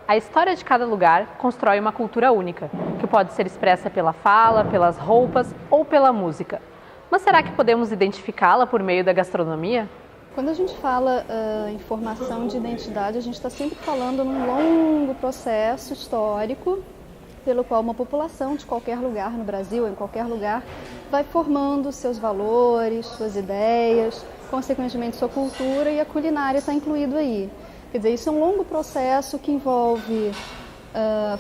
A história de cada lugar constrói uma cultura única, que pode ser expressa pela fala, pelas roupas ou pela música. Mas será que podemos identificá-la por meio da gastronomia? Quando a gente fala em formação de identidade, a gente está sempre falando num longo processo histórico pelo qual uma população de qualquer lugar no Brasil, em qualquer lugar, vai formando seus valores, suas ideias, consequentemente sua cultura, e a culinária está incluído aí. Quer dizer, isso é um longo processo que envolve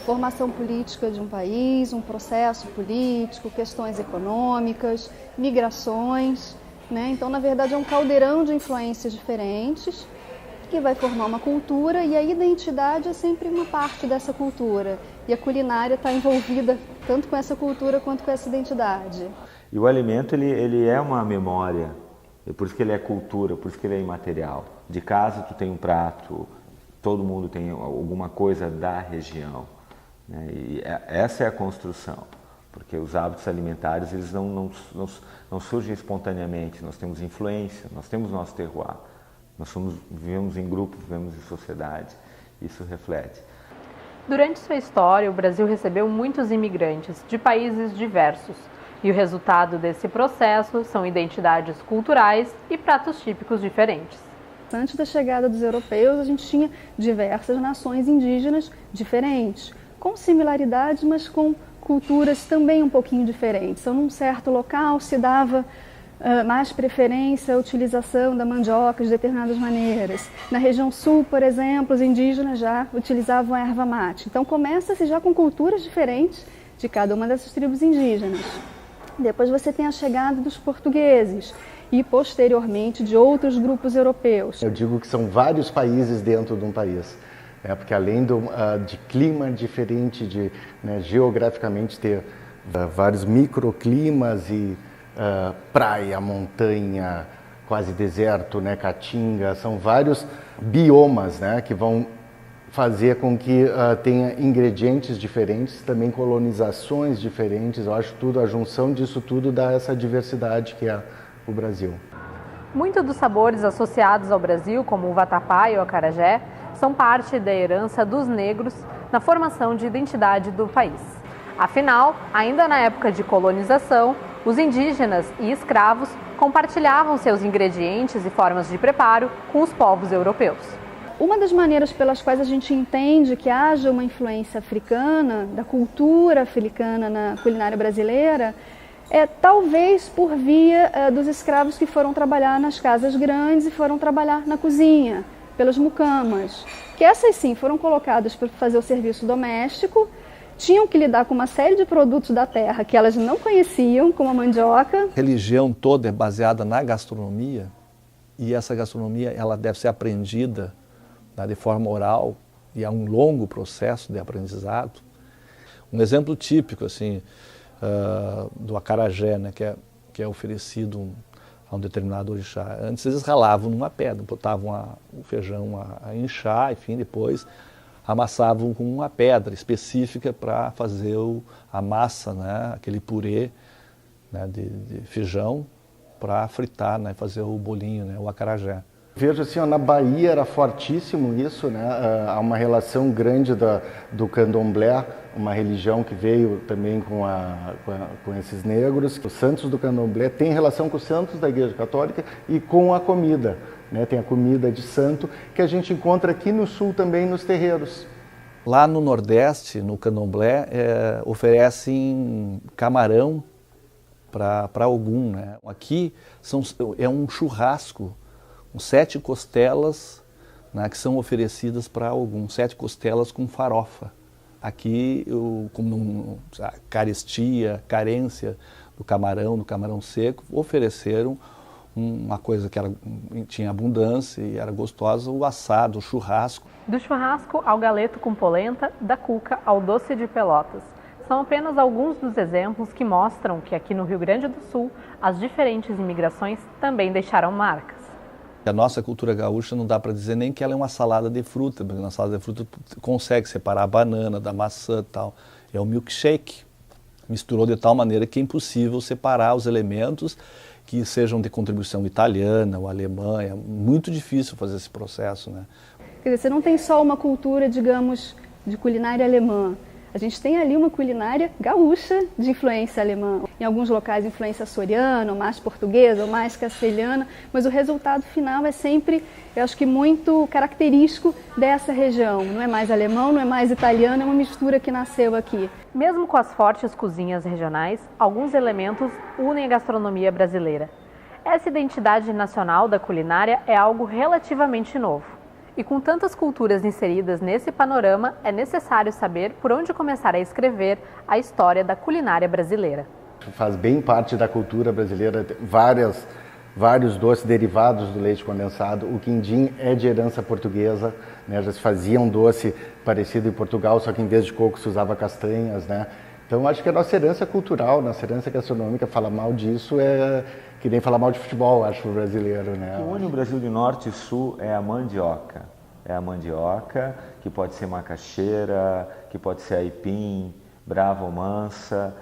formação política de um país, um processo político, questões econômicas, migrações, né? Então, na verdade, é um caldeirão de influências diferentes que vai formar uma cultura, e a identidade é sempre uma parte dessa cultura. E a culinária está envolvida tanto com essa cultura quanto com essa identidade. E o alimento, ele é uma memória, por isso que ele é cultura, por isso que ele é imaterial. De casa tu tem um prato, todo mundo tem alguma coisa da região, né? E essa é a construção, porque os hábitos alimentares eles não surgem espontaneamente, nós temos influência, nós temos nosso terroir, vivemos em grupo, vivemos em sociedade, isso reflete. Durante sua história, o Brasil recebeu muitos imigrantes de países diversos, e o resultado desse processo são identidades culturais e pratos típicos diferentes. Antes da chegada dos europeus, a gente tinha diversas nações indígenas diferentes, com similaridades, mas com culturas também um pouquinho diferentes. Então, num certo local se dava mais preferência à utilização da mandioca de determinadas maneiras. Na região sul, por exemplo, os indígenas já utilizavam a erva mate. Então, começa-se já com culturas diferentes de cada uma dessas tribos indígenas. Depois você tem a chegada dos portugueses e, posteriormente, de outros grupos europeus. Eu digo que são vários países dentro de um país, né? Porque além de clima diferente, geograficamente ter vários microclimas e praia, montanha, quase deserto, né? Caatinga, são vários biomas, né? Que vão fazer com que tenha ingredientes diferentes, também colonizações diferentes. Eu acho tudo, a junção disso tudo dá essa diversidade que é o Brasil. Muitos dos sabores associados ao Brasil, como o vatapá e o acarajé, são parte da herança dos negros na formação de identidade do país. Afinal, ainda na época de colonização, os indígenas e escravos compartilhavam seus ingredientes e formas de preparo com os povos europeus. Uma das maneiras pelas quais a gente entende que haja uma influência africana, da cultura africana na culinária brasileira, é talvez por via dos escravos que foram trabalhar nas casas grandes e foram trabalhar na cozinha, pelas mucamas, que essas sim foram colocadas para fazer o serviço doméstico, tinham que lidar com uma série de produtos da terra que elas não conheciam, como a mandioca. A religião toda é baseada na gastronomia, e essa gastronomia ela deve ser aprendida, né, de forma oral, e há um longo processo de aprendizado. Um exemplo típico assim, do acarajé, né, que é oferecido a um determinado orixá. Antes eles ralavam numa pedra, botavam o feijão a inchar, enfim, depois amassavam com uma pedra específica para fazer a massa, né, aquele purê, né, de feijão, para fritar, né, fazer o bolinho, né, o acarajé. Vejo assim, na Bahia era fortíssimo isso, né? Há uma relação grande do candomblé, uma religião que veio também com esses negros. Os santos do candomblé têm relação com os santos da Igreja Católica e com a comida, né? Tem a comida de santo que a gente encontra aqui no sul também nos terreiros. Lá no Nordeste, no candomblé, oferecem camarão para Ogum, né? Aqui é um churrasco, 7 costelas, né, que são oferecidas para Ogum, 7 costelas com farofa. Aqui, como a carestia, carência do camarão seco, ofereceram uma coisa que tinha abundância e era gostosa, o assado, o churrasco. Do churrasco ao galeto com polenta, da cuca ao doce de Pelotas. São apenas alguns dos exemplos que mostram que aqui no Rio Grande do Sul, as diferentes imigrações também deixaram marcas. A nossa cultura gaúcha não dá para dizer nem que ela é uma salada de fruta, porque na salada de fruta consegue separar a banana da maçã e tal. É um milkshake. Misturou de tal maneira que é impossível separar os elementos que sejam de contribuição italiana ou alemã. É muito difícil fazer esse processo, né? Quer dizer, você não tem só uma cultura, digamos, de culinária alemã. A gente tem ali uma culinária gaúcha de influência alemã. Em alguns locais, influência açoriana, ou mais portuguesa, ou mais castelhana, mas o resultado final é sempre, eu acho que muito característico dessa região. Não é mais alemão, não é mais italiano, é uma mistura que nasceu aqui. Mesmo com as fortes cozinhas regionais, alguns elementos unem a gastronomia brasileira. Essa identidade nacional da culinária é algo relativamente novo. E com tantas culturas inseridas nesse panorama, é necessário saber por onde começar a escrever a história da culinária brasileira. Faz bem parte da cultura brasileira, vários doces derivados do leite condensado. O quindim é de herança portuguesa, né? Já se fazia um doce parecido em Portugal, só que em vez de coco se usava castanhas, né? Então acho que a nossa herança cultural, nossa herança gastronômica, falar mal disso é que nem falar mal de futebol, acho, brasileiro, né? O que une o Brasil de norte e sul é a mandioca. É a mandioca, que pode ser macaxeira, que pode ser aipim, brava ou mansa.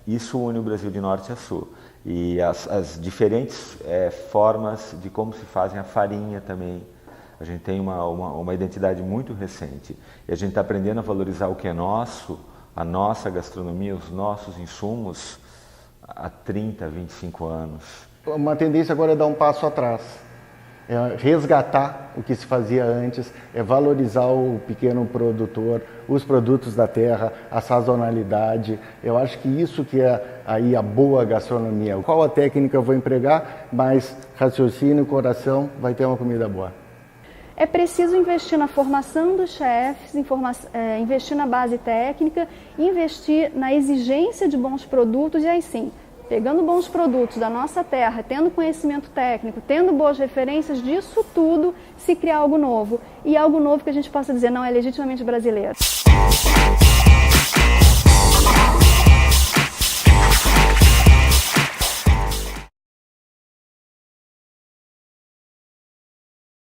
Isso une o Brasil de norte a sul. E as diferentes formas de como se fazem a farinha também. A gente tem uma identidade muito recente. E a gente está aprendendo a valorizar o que é nosso, a nossa gastronomia, os nossos insumos, há 30, 25 anos. Uma tendência agora é dar um passo atrás, é resgatar o que se fazia antes, é valorizar o pequeno produtor, os produtos da terra, a sazonalidade. Eu acho que isso que é aí a boa gastronomia. Qual a técnica eu vou empregar, mas raciocínio, coração, vai ter uma comida boa. É preciso investir na formação dos chefes, investir na base técnica, investir na exigência de bons produtos e aí sim, pegando bons produtos da nossa terra, tendo conhecimento técnico, tendo boas referências, disso tudo se criar algo novo. E algo novo que a gente possa dizer, não, é legitimamente brasileiro.